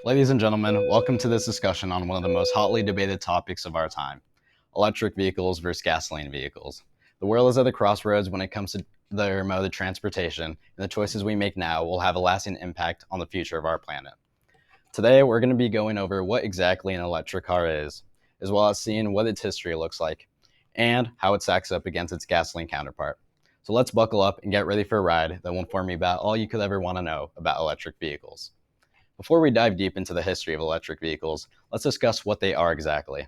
Ladies and gentlemen, welcome to this discussion on one of the most hotly debated topics of our time, electric vehicles versus gasoline vehicles. The world is at the crossroads when it comes to their mode of transportation, and the choices we make now will have a lasting impact on the future of our planet. Today, we're going to be going over what exactly an electric car is, as well as seeing what its history looks like, and how it stacks up against its gasoline counterpart. So let's buckle up and get ready for a ride that will inform you about all you could ever want to know about electric vehicles. Before we dive deep into the history of electric vehicles, let's discuss what they are exactly.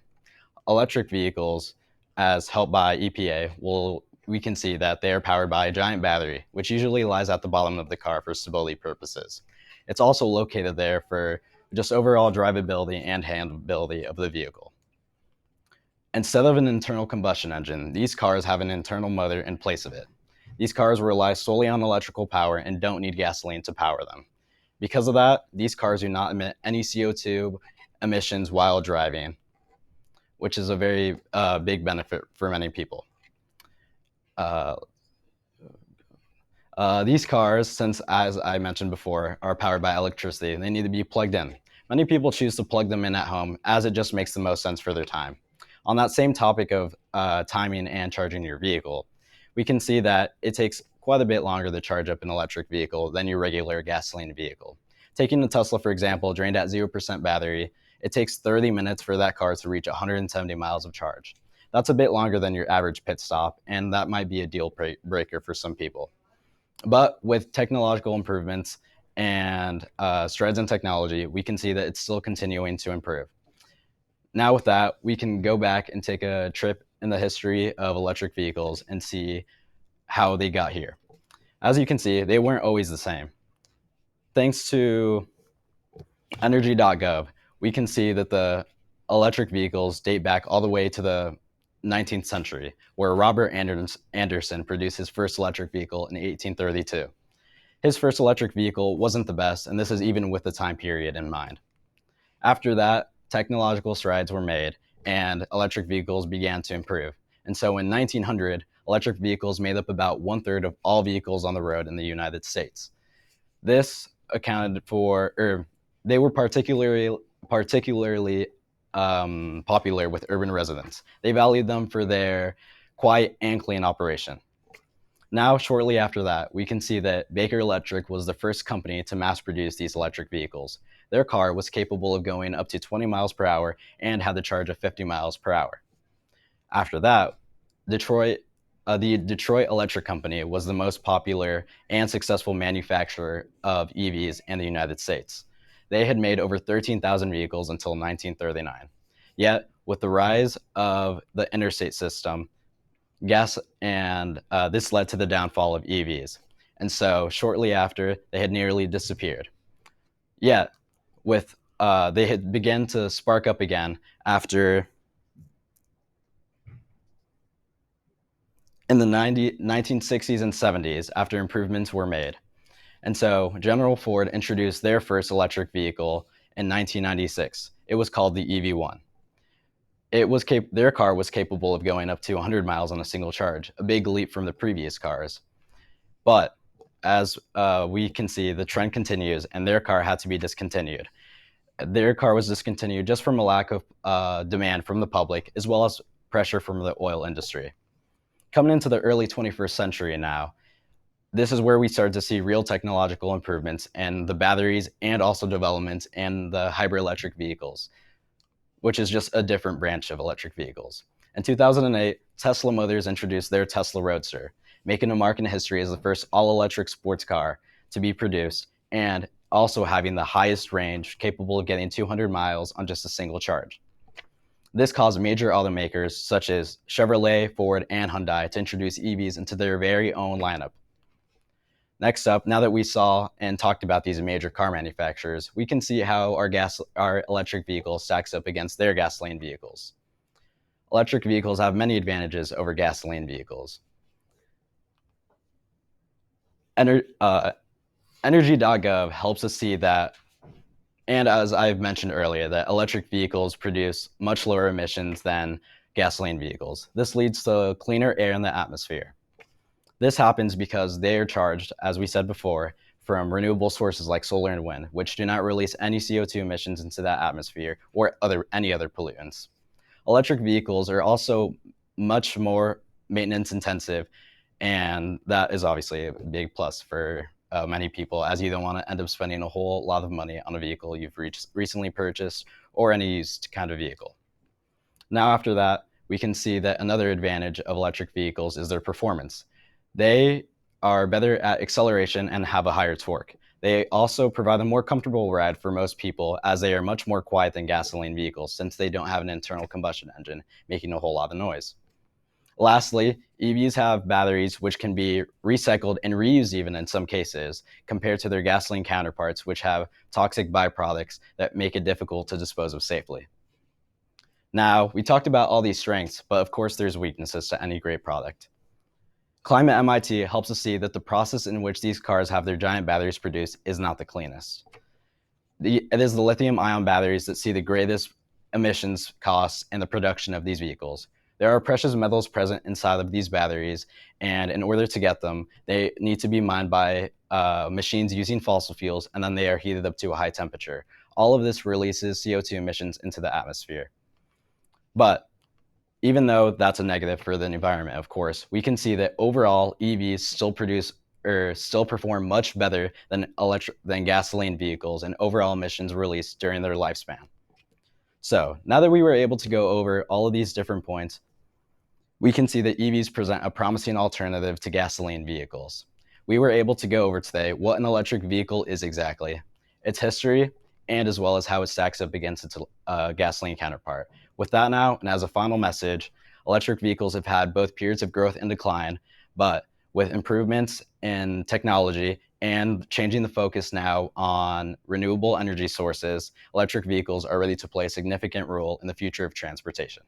Electric vehicles, as helped by EPA, we can see that they are powered by a giant battery, which usually lies at the bottom of the car for stability purposes. It's also located there for just overall drivability and handleability of the vehicle. Instead of an internal combustion engine, these cars have an internal motor in place of it. These cars rely solely on electrical power and don't need gasoline to power them. Because of that, these cars do not emit any CO2 emissions while driving, which is a very big benefit for many people. Uh, these cars, since as I mentioned before, are powered by electricity, they need to be plugged in. Many people choose to plug them in at home as it just makes the most sense for their time. On that same topic of timing and charging your vehicle, we can see that it takes quite a bit longer to charge up an electric vehicle than your regular gasoline vehicle. Taking the Tesla, for example, drained at 0% battery, it takes 30 minutes for that car to reach 170 miles of charge. That's a bit longer than your average pit stop, and that might be a deal breaker for some people. But with technological improvements and strides in technology, we can see that it's still continuing to improve. Now with that, we can go back and take a trip in the history of electric vehicles and see how they got here. As you can see, they weren't always the same. Thanks to energy.gov, we can see that the electric vehicles date back all the way to the 19th century, where Robert Anderson produced his first electric vehicle in 1832. His first electric vehicle wasn't the best, and this is even with the time period in mind. After that, technological strides were made, and electric vehicles began to improve. And so in 1900, electric vehicles made up about 1/3 of all vehicles on the road in the United States. This accounted for, they were particularly popular with urban residents. They valued them for their quiet and clean operation. Now, shortly after that, we can see that Baker Electric was the first company to mass produce these electric vehicles. Their car was capable of going up to 20 miles per hour and had the charge of 50 miles per hour. After that, the Detroit Electric Company was the most popular and successful manufacturer of EVs in the United States. They had made over 13,000 vehicles until 1939. Yet, with the rise of the interstate system, this led to the downfall of EVs. And so, shortly after, they had nearly disappeared. Yet, they had begun to spark up again in the 1960s and 70s after improvements were made. And so General Ford introduced their first electric vehicle in 1996. It was called the EV1. Their car was capable of going up to 100 miles on a single charge, a big leap from the previous cars. But as we can see, the trend continues, and their car had to be discontinued. Their car was discontinued just from a lack of demand from the public, as well as pressure from the oil industry. Coming into the early 21st century now, this is where we start to see real technological improvements in the batteries and also developments in the hybrid electric vehicles, which is just a different branch of electric vehicles. In 2008, Tesla Motors introduced their Tesla Roadster, making a mark in history as the first all-electric sports car to be produced and also having the highest range, capable of getting 200 miles on just a single charge. This caused major automakers such as Chevrolet, Ford, and Hyundai to introduce EVs into their very own lineup. Next up, now that we saw and talked about these major car manufacturers, we can see how our electric vehicle stacks up against their gasoline vehicles. Electric vehicles have many advantages over gasoline vehicles. Energy.gov helps us see that, and as I've mentioned earlier, that electric vehicles produce much lower emissions than gasoline vehicles. This leads to cleaner air in the atmosphere. This happens because they are charged, as we said before, from renewable sources like solar and wind, which do not release any CO2 emissions into that atmosphere or any other pollutants. Electric vehicles are also much more maintenance intensive, and that is obviously a big plus for many people, as you don't want to end up spending a whole lot of money on a vehicle you've recently purchased or any used kind of vehicle. Now, after that, we can see that another advantage of electric vehicles is their performance. They are better at acceleration and have a higher torque. They also provide a more comfortable ride for most people, as they are much more quiet than gasoline vehicles since they don't have an internal combustion engine making a whole lot of noise. Lastly, EVs have batteries which can be recycled and reused even in some cases, compared to their gasoline counterparts, which have toxic byproducts that make it difficult to dispose of safely. Now, we talked about all these strengths, but of course there's weaknesses to any great product. Climate MIT helps us see that the process in which these cars have their giant batteries produced is not the cleanest. It is the lithium-ion batteries that see the greatest emissions costs in the production of these vehicles. There are precious metals present inside of these batteries, and in order to get them, they need to be mined by machines using fossil fuels, and then they are heated up to a high temperature. All of this releases CO2 emissions into the atmosphere. But even though that's a negative for the environment, of course, we can see that overall EVs still produce or still perform much better than gasoline vehicles and overall emissions released during their lifespan. So now that we were able to go over all of these different points, we can see that EVs present a promising alternative to gasoline vehicles. We were able to go over today what an electric vehicle is exactly, its history, and as well as how it stacks up against its gasoline counterpart. With that now, and as a final message, electric vehicles have had both periods of growth and decline, but with improvements in technology and changing the focus now on renewable energy sources, electric vehicles are ready to play a significant role in the future of transportation.